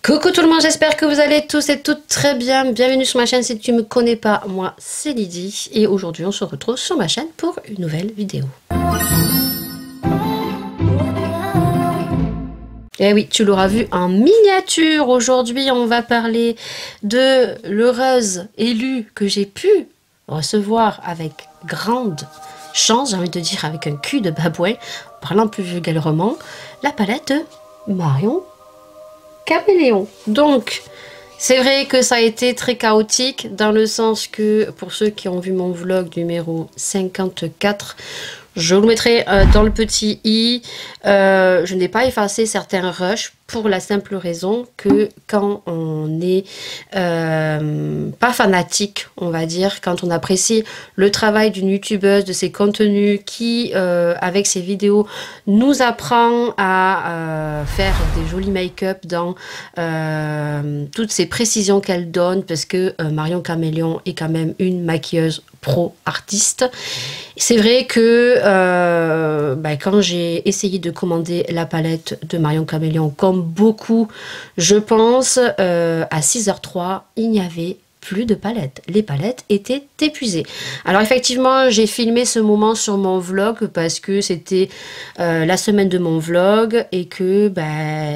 Coucou tout le monde, j'espère que vous allez tous et toutes très bien. Bienvenue sur ma chaîne si tu ne me connais pas, moi c'est Lydie. Et aujourd'hui on se retrouve sur ma chaîne pour une nouvelle vidéo. Eh oui, tu l'auras vu en miniature. Aujourd'hui on va parler de l'heureuse élue que j'ai pu recevoir avec grande chance, j'ai envie de dire avec un cul de babouin, parlant plus vulgairement, la palette Marion Caméléon. Donc, c'est vrai que ça a été très chaotique dans le sens que, pour ceux qui ont vu mon vlog numéro 54, je vous le mettrai dans le petit i, je n'ai pas effacé certains rushs pour la simple raison que quand on n'est pas fanatique, on va dire, quand on apprécie le travail d'une youtubeuse, de ses contenus qui, avec ses vidéos, nous apprend à faire des jolis make-up dans toutes ces précisions qu'elle donne, parce que Marion Caméléon est quand même une maquilleuse pro artiste. C'est vrai que quand j'ai essayé de commander la palette de Marion Caméléon, comme beaucoup, je pense, à 6h03, il n'y avait plus de palettes. Les palettes étaient épuisées. Alors effectivement, j'ai filmé ce moment sur mon vlog parce que c'était la semaine de mon vlog et que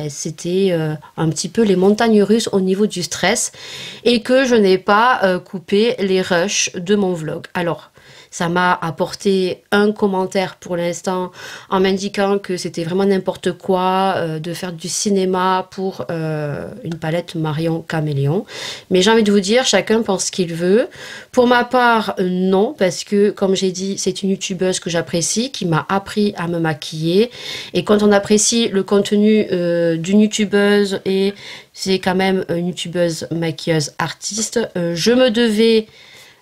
c'était un petit peu les montagnes russes au niveau du stress et que je n'ai pas coupé les rushs de mon vlog. Alors, ça m'a apporté un commentaire pour l'instant en m'indiquant que c'était vraiment n'importe quoi de faire du cinéma pour une palette Marion Caméléon. Mais j'ai envie de vous dire, chacun pense ce qu'il veut. Pour ma part, non, parce que comme j'ai dit, c'est une youtubeuse que j'apprécie, qui m'a appris à me maquiller. Et quand on apprécie le contenu d'une youtubeuse, et c'est quand même une youtubeuse maquilleuse artiste, je me devais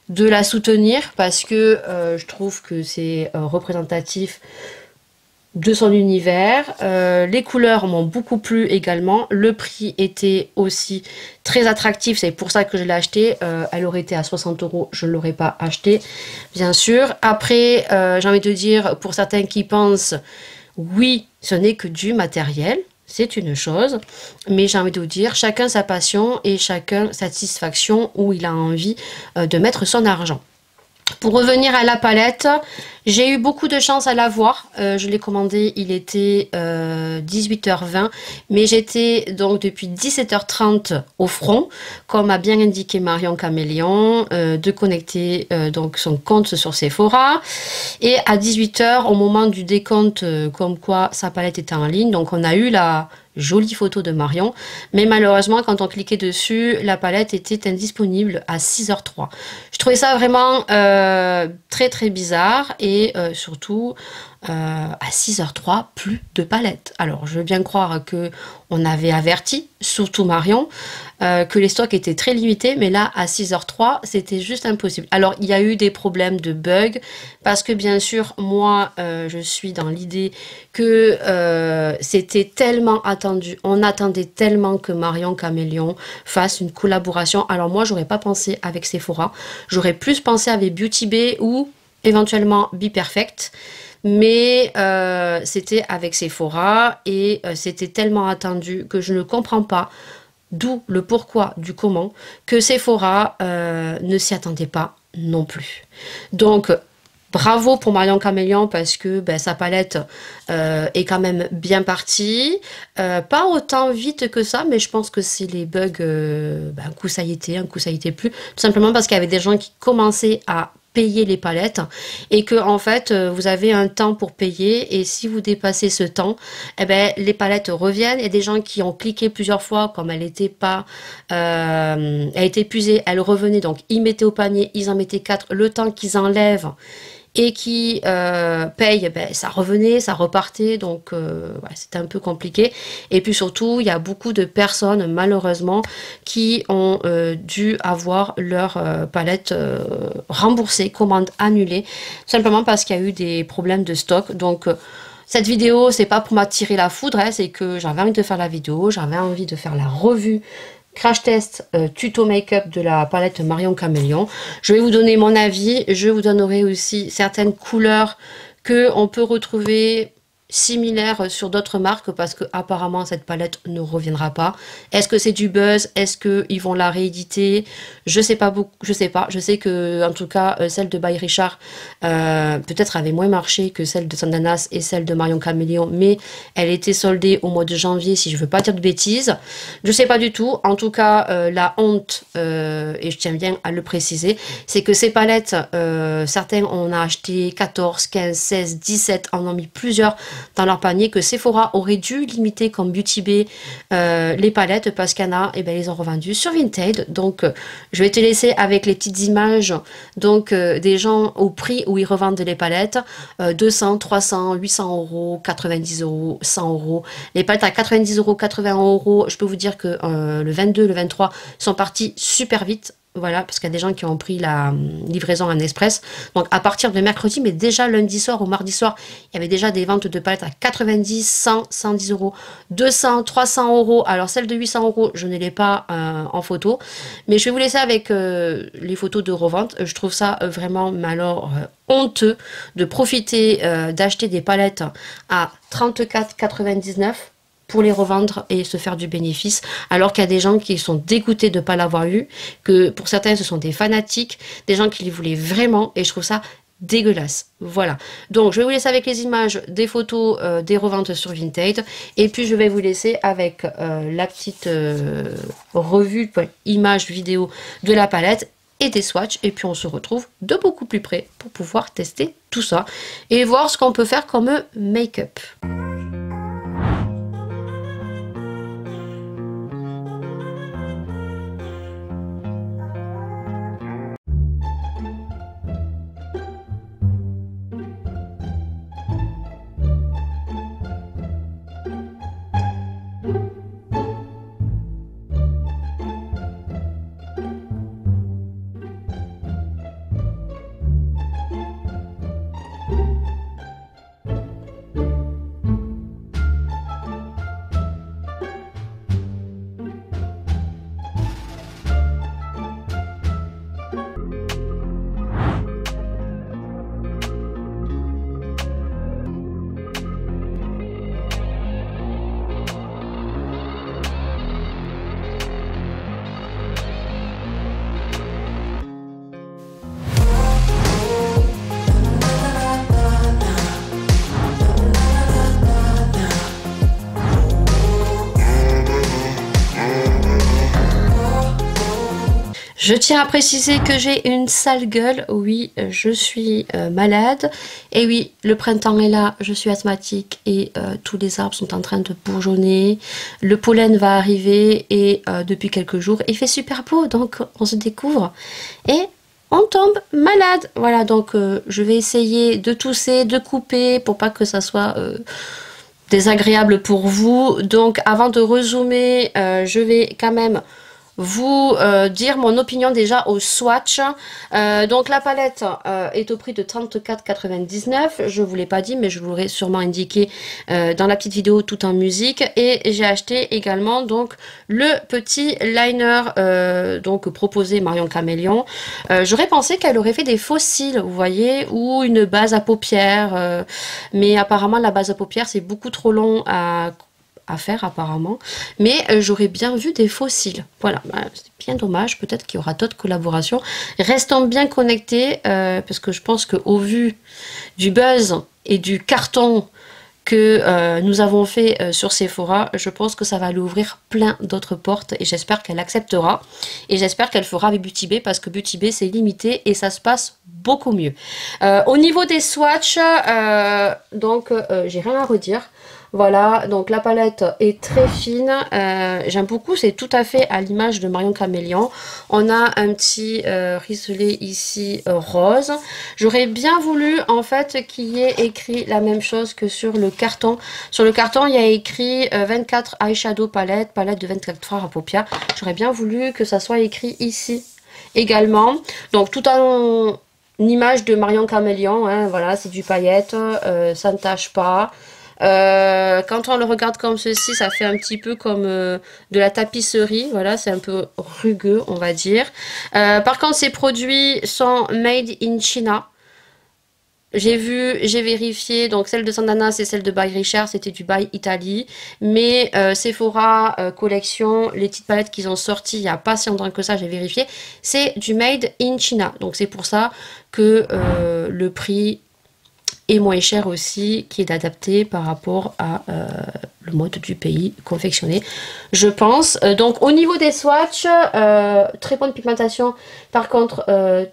de la soutenir parce que je trouve que c'est représentatif de son univers. Les couleurs m'ont beaucoup plu également. Le prix était aussi très attractif. C'est pour ça que je l'ai acheté. Elle aurait été à 60 €. Je ne l'aurais pas acheté, bien sûr. Après, j'ai envie de dire, pour certains qui pensent, oui, ce n'est que du matériel. C'est une chose, mais j'ai envie de vous dire, chacun sa passion et chacun satisfaction où il a envie de mettre son argent. Pour revenir à la palette, j'ai eu beaucoup de chance à l'avoir. Je l'ai commandé, il était 18h20, mais j'étais donc depuis 17h30 au front, comme a bien indiqué Marion Caméléon, de connecter donc son compte sur Sephora. Et à 18h, au moment du décompte, comme quoi sa palette était en ligne, donc on a eu la jolie photo de Marion, mais malheureusement quand on cliquait dessus, la palette était indisponible à 6h03. Je trouvais ça vraiment très très bizarre et surtout à 6h03 plus de palette. Alors je veux bien croire que on avait averti, surtout Marion, que les stocks étaient très limités, mais là à 6h03 c'était juste impossible. Alors il y a eu des problèmes de bugs parce que bien sûr moi je suis dans l'idée que c'était tellement attendu, on attendait tellement que Marion Caméléon fasse une collaboration. Alors moi j'aurais pas pensé avec Sephora, j'aurais plus pensé avec Beauty Bay ou éventuellement Be Perfect. Mais c'était avec Sephora et c'était tellement attendu que je ne comprends pas, d'où le pourquoi du comment, que Sephora ne s'y attendait pas non plus. Donc, bravo pour Marion Caméléon parce que sa palette est quand même bien partie. Pas autant vite que ça, mais je pense que c'est les bugs, un coup ça y était, un coup ça y était plus. Tout simplement parce qu'il y avait des gens qui commençaient à payer les palettes et que en fait vous avez un temps pour payer et si vous dépassez ce temps les palettes reviennent. Il y a des gens qui ont cliqué plusieurs fois comme elle était pas elle était épuisée, elle revenait, donc ils mettaient au panier, ils en mettaient 4, le temps qu'ils enlèvent et qui paye, ça revenait, ça repartait, donc c'était un peu compliqué. Et puis surtout, il y a beaucoup de personnes, malheureusement, qui ont dû avoir leur palette remboursée, commande annulée, simplement parce qu'il y a eu des problèmes de stock. Donc, cette vidéo, c'est pas pour m'attirer la foudre, hein, c'est que j'avais envie de faire la vidéo, j'avais envie de faire la revue crash test tuto make-up de la palette Marion Caméléon. Je vais vous donner mon avis, je vous donnerai aussi certaines couleurs que on peut retrouver similaire sur d'autres marques parce que apparemment cette palette ne reviendra pas. Est-ce que c'est du buzz? Est-ce qu'ils vont la rééditer? Je sais pas beaucoup, je sais pas. Je sais que en tout cas celle de By Richard peut-être avait moins marché que celle de Sandanas et celle de Marion Caméléon, mais elle était soldée au mois de janvier si je veux pas dire de bêtises. Je sais pas du tout. En tout cas la honte et je tiens bien à le préciser, c'est que ces palettes, certains on a acheté 14, 15, 16, 17, en ont mis plusieurs dans leur panier, que Sephora aurait dû limiter comme Beauty Bay les palettes parce qu'il y en a, et ben ils ont revendu sur Vinted. Donc je vais te laisser avec les petites images donc des gens au prix où ils revendent les palettes, 200, 300, 800 euros, 90 euros, 100 euros. Les palettes à 90 euros, 80 euros, je peux vous dire que le 22, le 23 sont partis super vite. Voilà, parce qu'il y a des gens qui ont pris la livraison en express. Donc à partir de mercredi, mais déjà lundi soir ou mardi soir, il y avait déjà des ventes de palettes à 90, 100, 110 euros, 200, 300 euros. Alors celle de 800 euros, je ne l'ai pas en photo. Mais je vais vous laisser avec les photos de revente. Je trouve ça vraiment, mais alors, honteux de profiter d'acheter des palettes à 34,99 pour les revendre et se faire du bénéfice, alors qu'il y a des gens qui sont dégoûtés de ne pas l'avoir eu, que pour certains ce sont des fanatiques, des gens qui les voulaient vraiment, et je trouve ça dégueulasse. Voilà, donc je vais vous laisser avec les images des photos des reventes sur Vinted, et puis je vais vous laisser avec la petite revue, image vidéo de la palette et des swatchs, et puis on se retrouve de beaucoup plus près pour pouvoir tester tout ça et voir ce qu'on peut faire comme make-up. Je tiens à préciser que j'ai une sale gueule, oui, je suis malade, et oui, le printemps est là, je suis asthmatique, et tous les arbres sont en train de bourgeonner, le pollen va arriver, et depuis quelques jours, il fait super beau, donc on se découvre, et on tombe malade. Voilà, donc je vais essayer de tousser, de couper, pour pas que ça soit désagréable pour vous. Donc avant de rezoomer, je vais quand même vous dire mon opinion déjà au swatch. Donc la palette est au prix de 34,99. Je vous l'ai pas dit, mais je vous l'aurais sûrement indiqué dans la petite vidéo tout en musique. Et j'ai acheté également donc le petit liner donc proposé Marion Caméléon. J'aurais pensé qu'elle aurait fait des faux cils, vous voyez, ou une base à paupières, mais apparemment la base à paupières c'est beaucoup trop long à faire apparemment, mais j'aurais bien vu des faux cils. Voilà, c'est bien dommage, peut-être qu'il y aura d'autres collaborations. Restons bien connectés, parce que je pense qu'au vu du buzz et du carton que nous avons fait sur Sephora, je pense que ça va lui ouvrir plein d'autres portes, et j'espère qu'elle acceptera, et j'espère qu'elle fera avec Beauty Bay, parce que Beauty Bay c'est limité et ça se passe beaucoup mieux. Au niveau des swatchs, donc j'ai rien à redire. Voilà, donc la palette est très fine, j'aime beaucoup, c'est tout à fait à l'image de Marion Caméléon. On a un petit riselé ici rose. J'aurais bien voulu en fait qu'il y ait écrit la même chose que sur le carton. Sur le carton, il y a écrit 24 eyeshadow palette, palette de 24 fards à paupières. J'aurais bien voulu que ça soit écrit ici également. Donc tout en image de Marion Caméléon, hein, voilà, c'est du paillette, ça ne tâche pas. Quand on le regarde comme ceci, ça fait un petit peu comme de la tapisserie, voilà, c'est un peu rugueux on va dire. Par contre ces produits sont made in China. j'ai vérifié, donc celle de Sandana, c'est celle de By Richard, c'était du By Italy. Mais Sephora Collection, les petites palettes qu'ils ont sorties il n'y a pas si longtemps que ça, j'ai vérifié, c'est du Made in China. Donc c'est pour ça que le prix est moins cher aussi, qui est adapté par rapport à le mode du pays confectionné, je pense. Donc au niveau des swatchs, très bonne pigmentation. Par contre,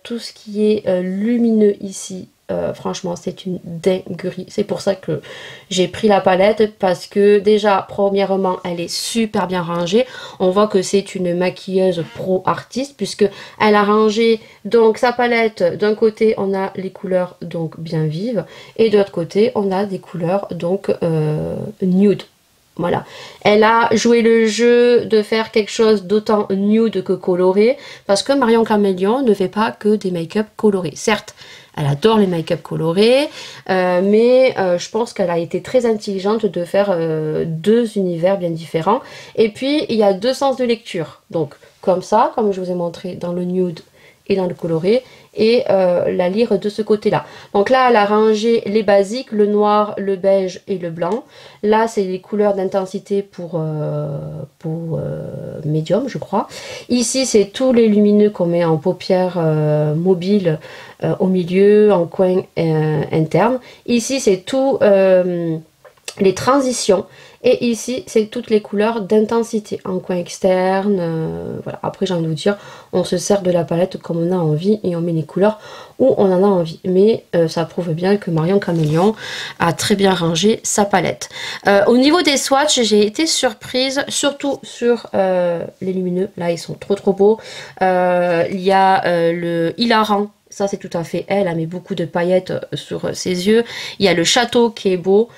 tout ce qui est lumineux ici, franchement, c'est une dinguerie. C'est pour ça que j'ai pris la palette, parce que déjà, premièrement, elle est super bien rangée. On voit que c'est une maquilleuse pro artiste, puisque elle a rangé donc sa palette. D'un côté, on a les couleurs donc bien vives, et de l'autre côté, on a des couleurs donc nude. Voilà, elle a joué le jeu de faire quelque chose d'autant nude que coloré, parce que Marion Caméléon ne fait pas que des make-up colorés. Certes, elle adore les make-up colorés, mais je pense qu'elle a été très intelligente de faire deux univers bien différents. Et puis, il y a deux sens de lecture. Donc, comme ça, comme je vous ai montré dans le nude et dans le coloré, et la lire de ce côté-là. Donc là, elle a rangé les basiques, le noir, le beige et le blanc. Là, c'est les couleurs d'intensité pour médium, je crois. Ici, c'est tous les lumineux qu'on met en paupières mobiles au milieu, en coin interne. Ici, c'est tout les transitions. Et ici, c'est toutes les couleurs d'intensité en coin externe. Voilà. Après, j'ai envie de vous dire, on se sert de la palette comme on a envie et on met les couleurs où on en a envie. Mais ça prouve bien que Marion Caméléon a très bien rangé sa palette. Au niveau des swatchs, j'ai été surprise, surtout sur les lumineux. Là, ils sont trop beaux. Il y a le hilarant. Ça, c'est tout à fait elle. Elle met beaucoup de paillettes sur ses yeux. Il y a le château qui est beau.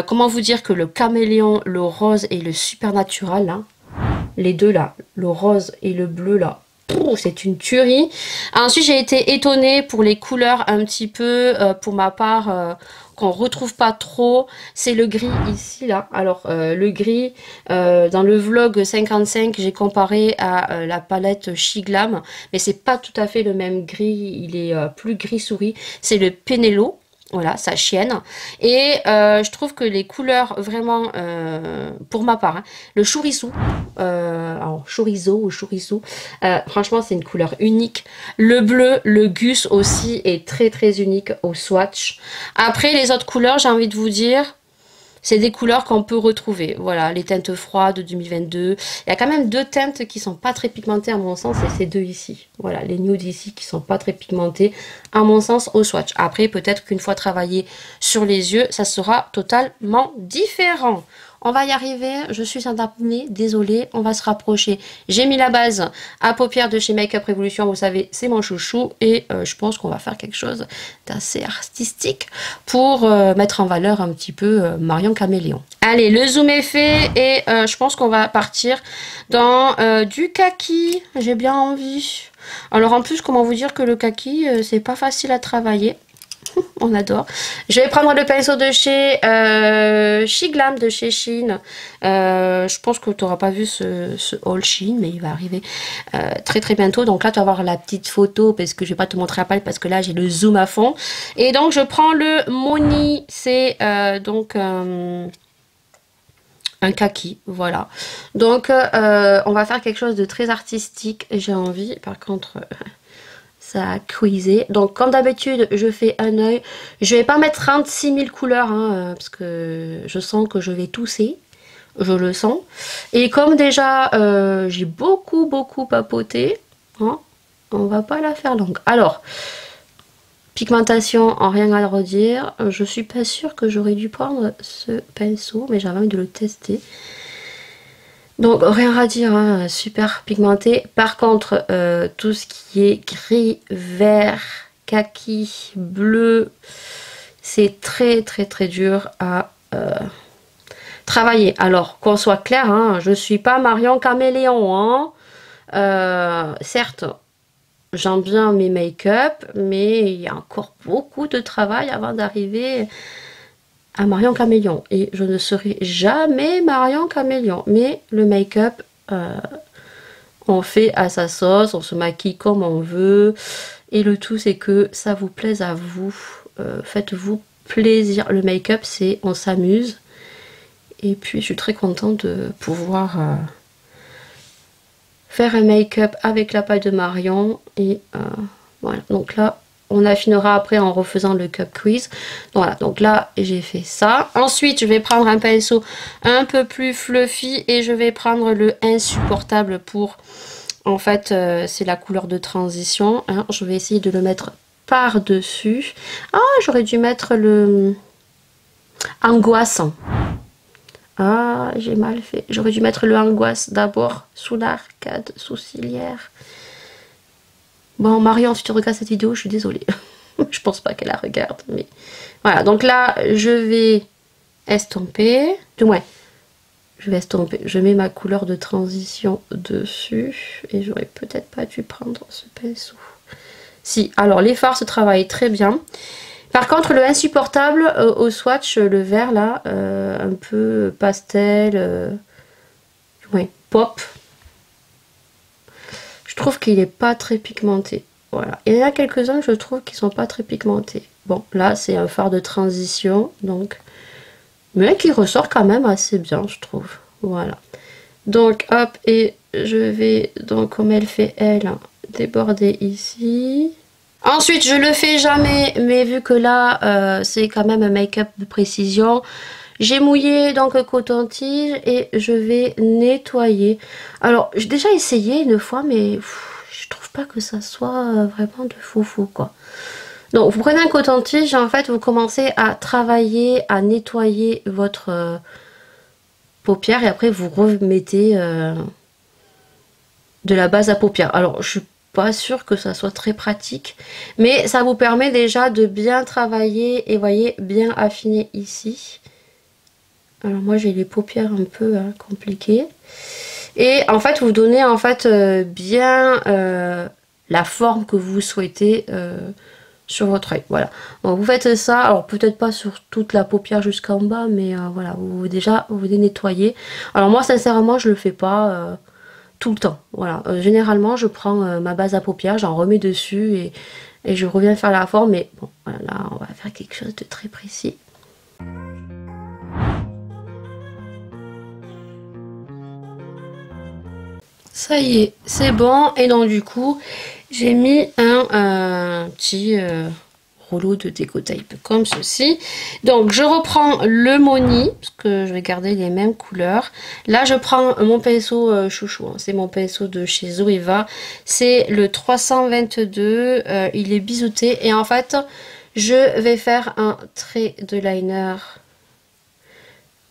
Comment vous dire que le caméléon, le rose et le supernatural, là, les deux là, le rose et le bleu là, c'est une tuerie. Ensuite, j'ai été étonnée pour les couleurs un petit peu, pour ma part, qu'on retrouve pas trop. C'est le gris ici là. Alors, le gris, dans le vlog 55, j'ai comparé à la palette She Glam, mais c'est pas tout à fait le même gris. Il est plus gris souris. C'est le Penelo. Voilà, sa chienne. Et je trouve que les couleurs, vraiment, pour ma part, hein, le chorizo, alors chorizo ou chorizo, franchement, c'est une couleur unique. Le bleu, le gus aussi est très unique au swatch. Après, les autres couleurs, j'ai envie de vous dire, c'est des couleurs qu'on peut retrouver. Voilà, les teintes froides de 2022. Il y a quand même deux teintes qui sont pas très pigmentées à mon sens, et ces deux ici. Voilà, les nudes ici qui sont pas très pigmentées à mon sens au swatch. Après, peut-être qu'une fois travaillé sur les yeux, ça sera totalement différent. On va y arriver, je suis en apnée, désolée, on va se rapprocher. J'ai mis la base à paupières de chez Make Up Revolution, vous savez, c'est mon chouchou. Et je pense qu'on va faire quelque chose d'assez artistique pour mettre en valeur un petit peu Marion Caméléon. Allez, le zoom est fait et je pense qu'on va partir dans du kaki. J'ai bien envie. Alors en plus, comment vous dire que le kaki, c'est pas facile à travailler. On adore. Je vais prendre le pinceau de chez She Glam, de chez Shein. Je pense que tu n'auras pas vu ce haul Shein, mais il va arriver très bientôt. Donc là, tu vas voir la petite photo, parce que je ne vais pas te montrer la palette, parce que là, j'ai le zoom à fond. Et donc, je prends le Moni. C'est donc un kaki, voilà. Donc, on va faire quelque chose de très artistique, j'ai envie. Par contre... ça a cuisé. Donc comme d'habitude, je fais un œil. Je vais pas mettre 36 000 couleurs, hein, parce que je sens que je vais tousser. Je le sens. Et comme déjà, j'ai beaucoup papoté, hein, on va pas la faire longue. Alors, pigmentation, en rien à redire. Je suis pas sûre que j'aurais dû prendre ce pinceau, mais j'avais envie de le tester. Donc rien à dire, hein, super pigmenté. Par contre, tout ce qui est gris, vert, kaki, bleu, c'est très dur à travailler. Alors qu'on soit clair, hein, je suis pas Marion Caméléon. Hein. Certes, j'aime bien mes make-up, mais il y a encore beaucoup de travail avant d'arriver à Marion Caméléon. Et je ne serai jamais Marion Caméléon. Mais le make-up, on fait à sa sauce, on se maquille comme on veut. Et le tout, c'est que ça vous plaise à vous. faites-vous plaisir. Le make-up, c'est on s'amuse. Et puis je suis très contente de pouvoir faire un make-up avec la paille de Marion. Et voilà, donc là on affinera après en refaisant le cup quiz. Voilà, donc là j'ai fait ça. Ensuite je vais prendre un pinceau un peu plus fluffy et je vais prendre le insupportable pour, en fait c'est la couleur de transition, hein. Je vais essayer de le mettre par dessus. Ah, j'aurais dû mettre le angoissant. Ah, j'ai mal fait. J'aurais dû mettre le angoisse d'abord sous l'arcade sourcilière. Bon, Marion, si tu regardes cette vidéo, je suis désolée. Je pense pas qu'elle la regarde, mais voilà. Donc là, je vais estomper. Du moins, je vais estomper. Je mets ma couleur de transition dessus. Et j'aurais peut-être pas dû prendre ce pinceau. Si, alors les fards se travaillent très bien. Par contre, le insupportable au swatch, le vert là, un peu pastel, ouais, pop. Je trouve qu'il n'est pas très pigmenté. Voilà. Il y en a quelques-uns que je trouve qui sont pas très pigmentés. Bon, là, c'est un fard de transition, donc, mais qui ressort quand même assez bien, je trouve. Voilà. Donc, hop, et je vais, donc, comme elle fait elle, déborder ici. Ensuite, je le fais jamais, mais vu que là, c'est quand même un make-up de précision, j'ai mouillé donc coton-tige et je vais nettoyer. Alors, j'ai déjà essayé une fois, mais je trouve pas que ça soit vraiment de foufou, quoi. Donc, vous prenez un coton-tige et en fait, vous commencez à travailler, à nettoyer votre paupière et après, vous remettez de la base à paupières. Alors, je suis pas sûre que ça soit très pratique, mais ça vous permet déjà de bien travailler et voyez, bien affiner ici. Alors moi j'ai les paupières un peu compliquées et en fait vous donnez en fait bien la forme que vous souhaitez sur votre œil. Voilà, donc vous faites ça, alors peut-être pas sur toute la paupière jusqu'en bas, mais voilà, déjà vous nettoyez. Alors moi sincèrement je le fais pas tout le temps. Voilà, généralement je prends ma base à paupières, j'en remets dessus et je reviens faire la forme, mais bon voilà, là on va faire quelque chose de très précis. Ça y est, c'est bon. Et donc du coup, j'ai mis un petit rouleau de déco tape comme ceci. Donc je reprends le Moni, parce que je vais garder les mêmes couleurs. Là je prends mon pinceau chouchou, hein. C'est mon pinceau de chez Zoeva. C'est le 322, il est biseauté. Et en fait, je vais faire un trait de liner.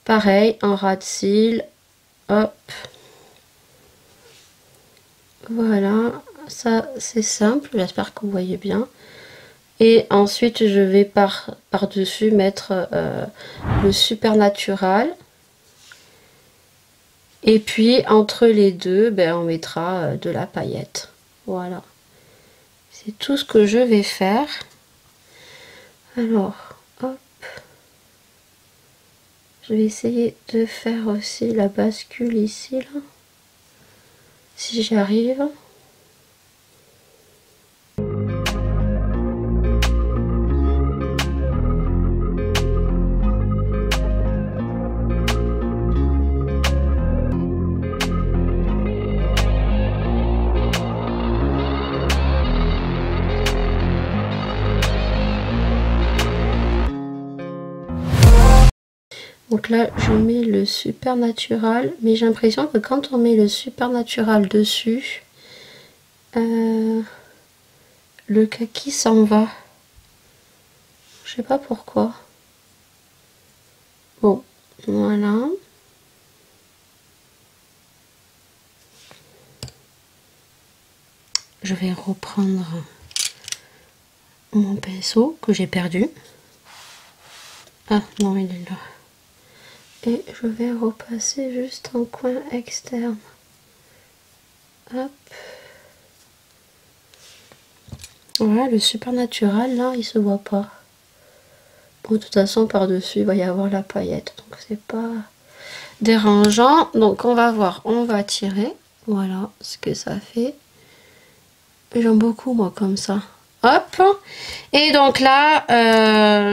Pareil, en ras de cils. Hop. Voilà, ça c'est simple, j'espère que vous voyez bien. Et ensuite je vais par-dessus mettre le Supernatural. Et puis entre les deux, ben, on mettra de la paillette. Voilà. C'est tout ce que je vais faire. Alors, hop. Je vais essayer de faire aussi la bascule ici, là. Si j'y arrive. Donc là, je mets le Supernatural, mais j'ai l'impression que quand on met le Supernatural dessus, le kaki s'en va. Je sais pas pourquoi. Bon, voilà. Je vais reprendre mon pinceau que j'ai perdu. Ah non, il est là. Et je vais repasser juste en coin externe. Hop. Voilà, le Supernatural, là, il se voit pas. Bon, de toute façon, par-dessus, il va y avoir la paillette. Donc, c'est pas dérangeant. Donc, on va voir. On va tirer. Voilà ce que ça fait. J'aime beaucoup, moi, comme ça. Hop. Et donc là,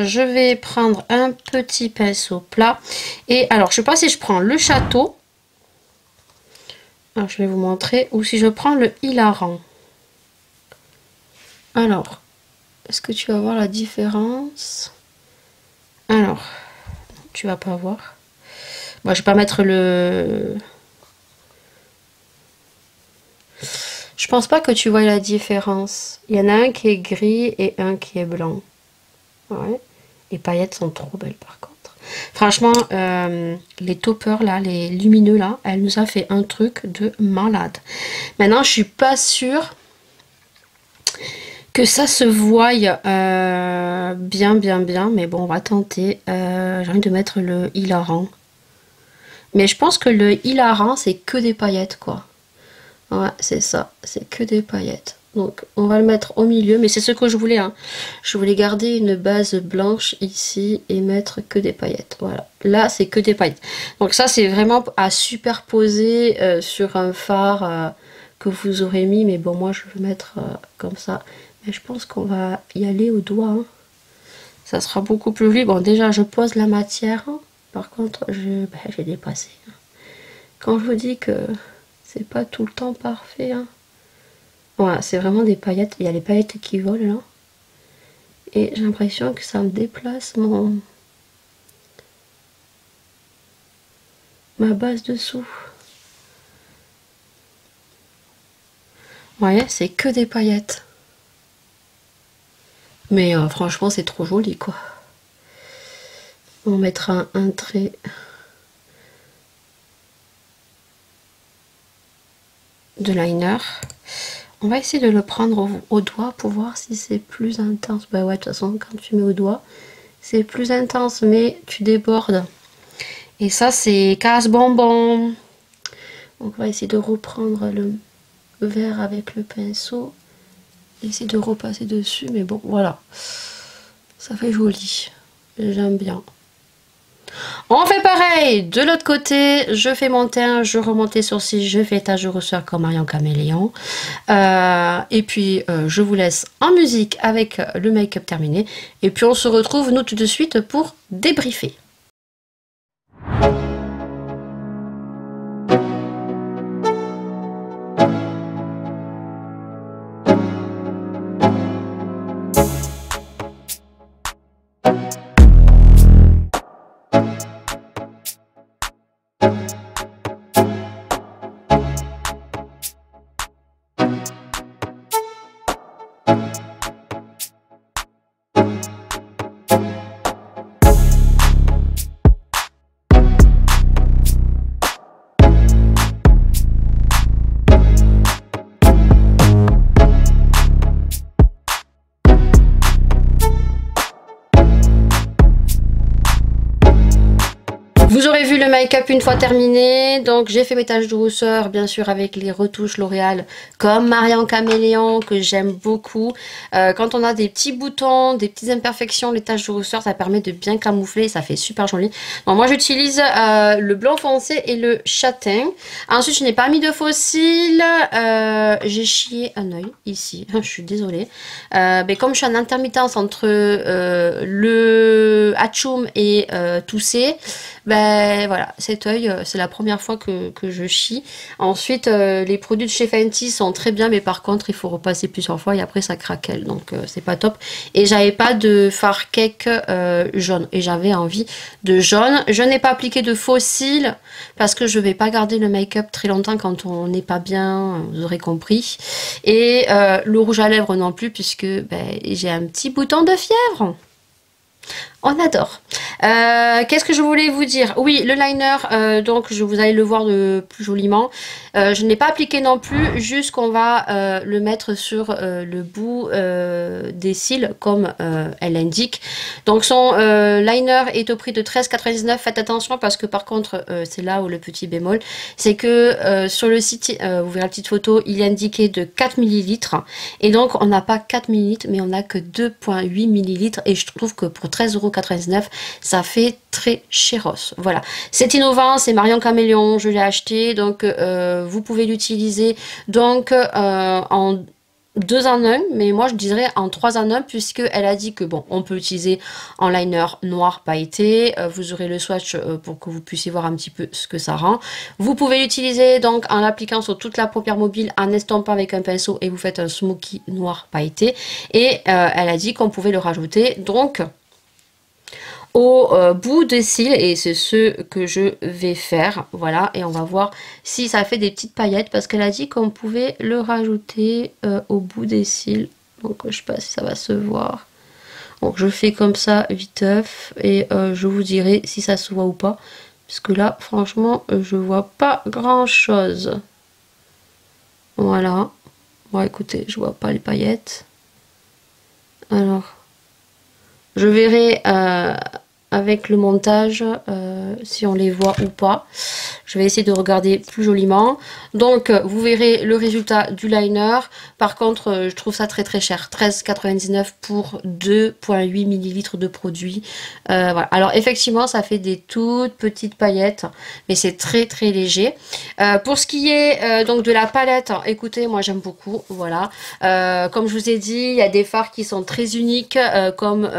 je vais prendre un petit pinceau plat. Et alors, je sais pas si je prends le château. Alors, je vais vous montrer. Ou si je prends le hilarant. Alors, est-ce que tu vas voir la différence? Alors, tu vas pas voir. Bon, je vais pas mettre le... Je pense pas que tu vois la différence. Il y en a un qui est gris et un qui est blanc. Ouais. Les paillettes sont trop belles par contre. Franchement, les toppers là, les lumineux là, elle nous a fait un truc de malade. Maintenant, je suis pas sûre que ça se voie bien. Mais bon, on va tenter. J'ai envie de mettre le hilarant. Mais je pense que le hilarant, c'est que des paillettes quoi. Ouais, c'est ça, c'est que des paillettes. Donc on va le mettre au milieu, mais c'est ce que je voulais. Hein. Je voulais garder une base blanche ici et mettre que des paillettes. Voilà, là c'est que des paillettes. Donc ça c'est vraiment à superposer sur un fard que vous aurez mis. Mais bon, moi je vais mettre comme ça. Mais je pense qu'on va y aller au doigt. Hein. Ça sera beaucoup plus joli. Bon, déjà je pose la matière. Hein. Par contre, j'ai dépassé. Hein. Quand je vous dis que... c'est pas tout le temps parfait. Hein. Voilà, c'est vraiment des paillettes. Il y a les paillettes qui volent là. Et j'ai l'impression que ça me déplace ma base dessous. Vous voyez, c'est que des paillettes. Mais franchement, c'est trop joli quoi. On mettra un trait. De liner. On va essayer de le prendre au doigt pour voir si c'est plus intense. Bah ouais, de toute façon, quand tu mets au doigt, c'est plus intense, mais tu débordes. Et ça, c'est casse-bonbon. Donc, on va essayer de reprendre le vert avec le pinceau. Essayer de repasser dessus, mais bon, voilà. Ça fait joli. J'aime bien. On fait pareil de l'autre côté, je fais mon teint, je remonte les sourcils, je fais tache de rousseur comme Marion Caméléon. Et puis je vous laisse en musique avec le make-up terminé. Et puis on se retrouve nous tout de suite pour débriefer. Vous aurez vu le make-up une fois terminé, donc j'ai fait mes taches de rousseur, bien sûr avec les retouches L'Oréal comme Marion Caméléon, que j'aime beaucoup. Quand on a des petits boutons, des petites imperfections, les taches de rousseur, ça permet de bien camoufler, ça fait super joli. Bon, moi j'utilise le blanc foncé et le châtain. Ensuite, je n'ai pas mis de faux cils, j'ai chié un œil ici, je suis désolée. Mais comme je suis en intermittence entre le Hatchoum et Toussé, ben voilà, cet œil, c'est la première fois que je chie. Ensuite, les produits de chez Fenty sont très bien, mais par contre, il faut repasser plusieurs fois et après ça craquelle, donc c'est pas top. Et j'avais pas de fard cake jaune et j'avais envie de jaune. Je n'ai pas appliqué de faux cils parce que je vais pas garder le make-up très longtemps quand on n'est pas bien, vous aurez compris. Et le rouge à lèvres non plus puisque ben, j'ai un petit bouton de fièvre. On adore. Qu'est-ce que je voulais vous dire? Oui, le liner, donc vous allez le voir de plus joliment. Je n'ai pas appliqué non plus, juste qu'on va le mettre sur le bout des cils, comme elle indique. Donc son liner est au prix de 13,99. Faites attention parce que par contre, c'est là où le petit bémol, c'est que sur le site, vous verrez la petite photo, il est indiqué de 4 ml. Et donc, on n'a pas 4 ml, mais on n'a que 2,8 ml. Et je trouve que pour 13,99 €, ça fait très chéros. Voilà, c'est innovant, c'est Marion Caméléon, je l'ai acheté, donc vous pouvez l'utiliser donc en 2 en un, mais moi je dirais en 3 en un, puisque elle a dit que bon, on peut utiliser en liner noir pailleté, vous aurez le swatch pour que vous puissiez voir un petit peu ce que ça rend. Vous pouvez l'utiliser donc en l'appliquant sur toute la paupière mobile, en estompant avec un pinceau et vous faites un smoky noir pailleté. Et elle a dit qu'on pouvait le rajouter donc au bout des cils, et c'est ce que je vais faire. Voilà, et on va voir si ça fait des petites paillettes, parce qu'elle a dit qu'on pouvait le rajouter au bout des cils. Donc je sais pas si ça va se voir. Donc je fais comme ça viteuf, et je vous dirai si ça se voit ou pas, parce que là franchement je vois pas grand chose. Voilà, bon écoutez, je vois pas les paillettes. Alors je verrai avec le montage si on les voit ou pas. Je vais essayer de regarder plus joliment. Donc vous verrez le résultat du liner. Par contre je trouve ça très très cher, 13,99 pour 2,8 ml de produit. Voilà. Alors effectivement ça fait des toutes petites paillettes, mais c'est très très léger. Pour ce qui est donc de la palette, écoutez, moi j'aime beaucoup. Voilà, comme je vous ai dit, il y a des fards qui sont très uniques, comme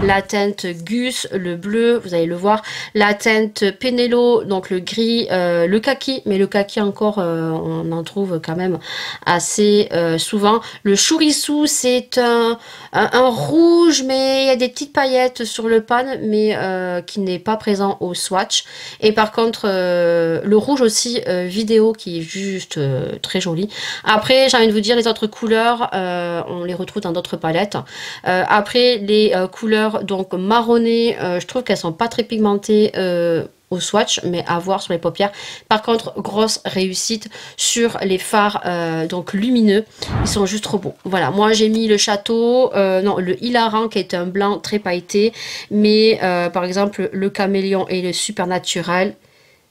la teinte Gus, le bleu, vous allez le voir, la teinte Penelo, donc le gris, le kaki, mais le kaki encore on en trouve quand même assez souvent. Le chourissou, c'est un rouge, mais il y a des petites paillettes sur le pan, mais qui n'est pas présent au swatch. Et par contre le rouge aussi vidéo, qui est juste très joli. Après j'ai envie de vous dire, les autres couleurs on les retrouve dans d'autres palettes. Après les couleurs donc marronnées, je trouve qu'elles sont pas très pigmentées au swatch, mais à voir sur les paupières. Par contre, grosse réussite sur les fards donc lumineux, ils sont juste trop beaux. Voilà, moi j'ai mis le château, non, le hilarant, qui est un blanc très pailleté, mais par exemple le caméléon et le supernatural,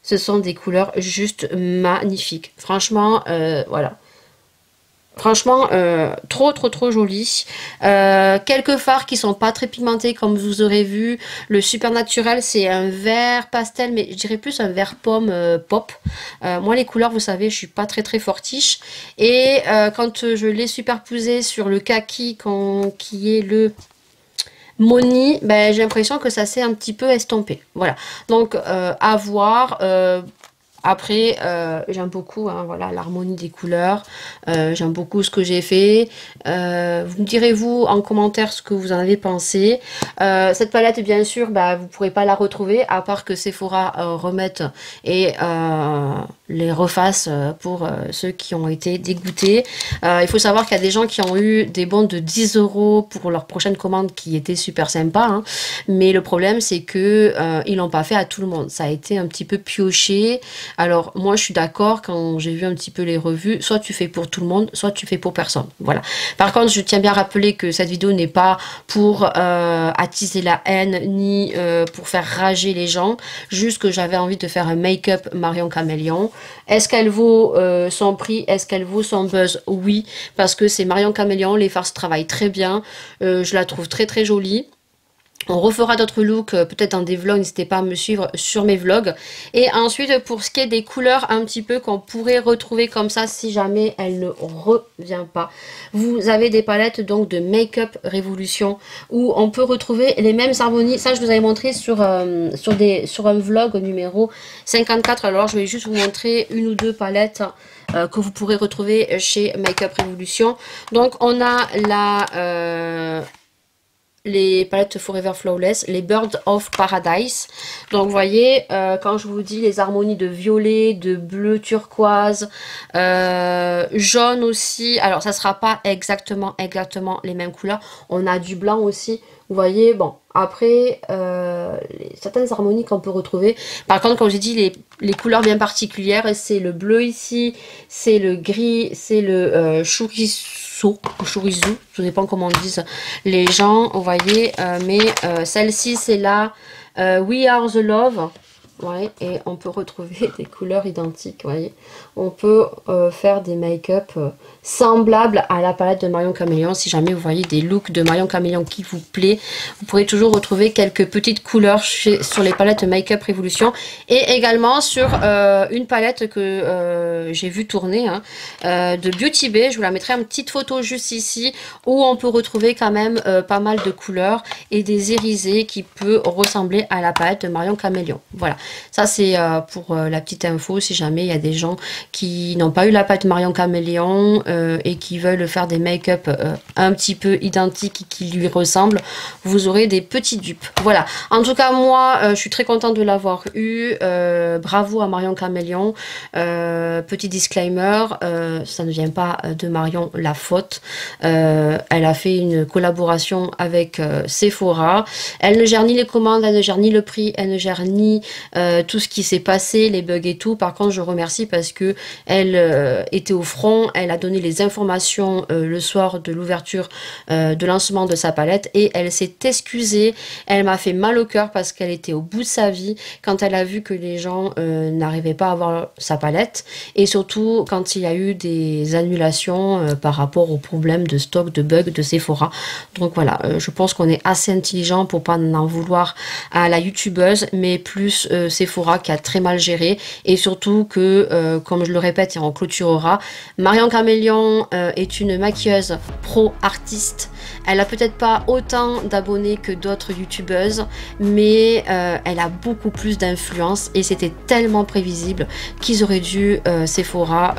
ce sont des couleurs juste magnifiques. Franchement, voilà. Franchement, trop joli. Quelques fards qui sont pas très pigmentés, comme vous aurez vu. Le Supernatural, c'est un vert pastel, mais je dirais plus un vert pomme pop. Moi, les couleurs, vous savez, je suis pas très fortiche. Et quand je l'ai superposé sur le kaki, qui est le Moni, ben, j'ai l'impression que ça s'est un petit peu estompé. Voilà. Donc, à voir. Après, j'aime beaucoup hein, voilà, l'harmonie des couleurs, j'aime beaucoup ce que j'ai fait. Vous me direz vous en commentaire ce que vous en avez pensé. Cette palette, bien sûr, bah, vous ne pourrez pas la retrouver, à part que Sephora remette et les refasse pour ceux qui ont été dégoûtés. Il faut savoir qu'il y a des gens qui ont eu des bons de 10 € pour leur prochaine commande, qui était super sympa. Hein. Mais le problème, c'est que ils l'ont pas fait à tout le monde. Ça a été un petit peu pioché. Alors moi je suis d'accord, quand j'ai vu un petit peu les revues, soit tu fais pour tout le monde, soit tu fais pour personne. Voilà. Par contre je tiens bien à rappeler que cette vidéo n'est pas pour attiser la haine, ni pour faire rager les gens. Juste que j'avais envie de faire un make-up Marion Caméléon. Est-ce qu'elle vaut son prix? Est-ce qu'elle vaut son buzz? Oui, parce que c'est Marion Caméléon, les farces travaillent très bien. Je la trouve très jolie. On refera d'autres looks, peut-être dans des vlogs, n'hésitez pas à me suivre sur mes vlogs. Et ensuite, pour ce qui est des couleurs un petit peu qu'on pourrait retrouver comme ça, si jamais elle ne revient pas. Vous avez des palettes donc de Make-up Révolution, où on peut retrouver les mêmes harmonies. Ça, je vous avais montré sur un vlog numéro 54. Alors, je vais juste vous montrer une ou deux palettes que vous pourrez retrouver chez Make-up Révolution. Donc, on a les palettes Forever Flawless, les Birds of Paradise. Donc vous voyez, quand je vous dis les harmonies de violet, de bleu turquoise, jaune aussi. Alors ça sera pas exactement les mêmes couleurs. On a du blanc aussi. Vous voyez, bon, après, certaines harmonies qu'on peut retrouver. Par contre, comme j'ai dit, les couleurs bien particulières, c'est le bleu ici, c'est le gris, c'est le chorizo, je ne sais pas comment on dit les gens, vous voyez, mais celle-ci, c'est la We Are The Love. Ouais, et on peut retrouver des couleurs identiques, vous voyez. On peut faire des make-up semblables à la palette de Marion Caméléon. Si jamais vous voyez des looks de Marion Caméléon qui vous plaît, vous pourrez toujours retrouver quelques petites couleurs sur les palettes Make-up Révolution. Et également sur une palette que j'ai vu tourner, hein, de Beauty Bay. Je vous la mettrai une petite photo juste ici, où on peut retrouver quand même pas mal de couleurs et des irisés qui peut ressembler à la palette de Marion Caméléon. Voilà. Ça, c'est pour la petite info, si jamais il y a des gens qui n'ont pas eu la palette Marion Caméléon et qui veulent faire des make-up un petit peu identiques qui lui ressemblent, vous aurez des petits dupes. Voilà. En tout cas, moi, je suis très contente de l'avoir eu. Bravo à Marion Caméléon. Petit disclaimer, ça ne vient pas de Marion la faute. Elle a fait une collaboration avec Sephora. Elle ne gère ni les commandes, elle ne gère ni le prix, elle ne gère ni tout ce qui s'est passé, les bugs et tout. Par contre, je remercie parce que elle était au front, elle a donné les informations le soir de l'ouverture de lancement de sa palette et elle s'est excusée. Elle m'a fait mal au cœur parce qu'elle était au bout de sa vie quand elle a vu que les gens n'arrivaient pas à avoir sa palette et surtout quand il y a eu des annulations par rapport aux problèmes de stock, de bugs de Sephora. Donc voilà, je pense qu'on est assez intelligent pour pas en vouloir à la youtubeuse, mais plus Sephora qui a très mal géré et surtout que, comme je le répète et on clôturera, Marion Caméléon est une maquilleuse pro artiste. Elle a peut-être pas autant d'abonnés que d'autres youtubeuses, mais elle a beaucoup plus d'influence et c'était tellement prévisible qu'ils auraient dû Sephora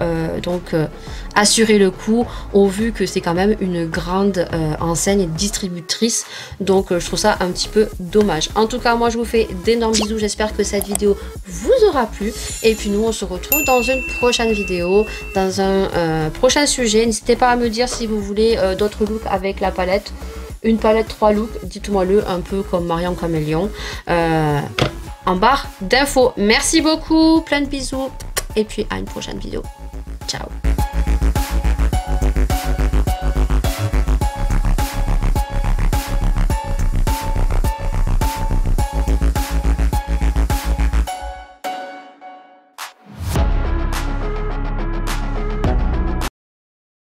assurer le coup au vu que c'est quand même une grande enseigne et distributrice. Donc je trouve ça un petit peu dommage. En tout cas, moi je vous fais d'énormes bisous. J'espère que cette vidéo vous aura plu. Et puis nous on se retrouve dans une prochaine vidéo, dans un prochain sujet. N'hésitez pas à me dire si vous voulez d'autres looks avec la palette. Une palette 3 looks, dites-moi-le, un peu comme Marion Caméléon. En barre d'infos. Merci beaucoup, plein de bisous. Et puis à une prochaine vidéo. Ciao.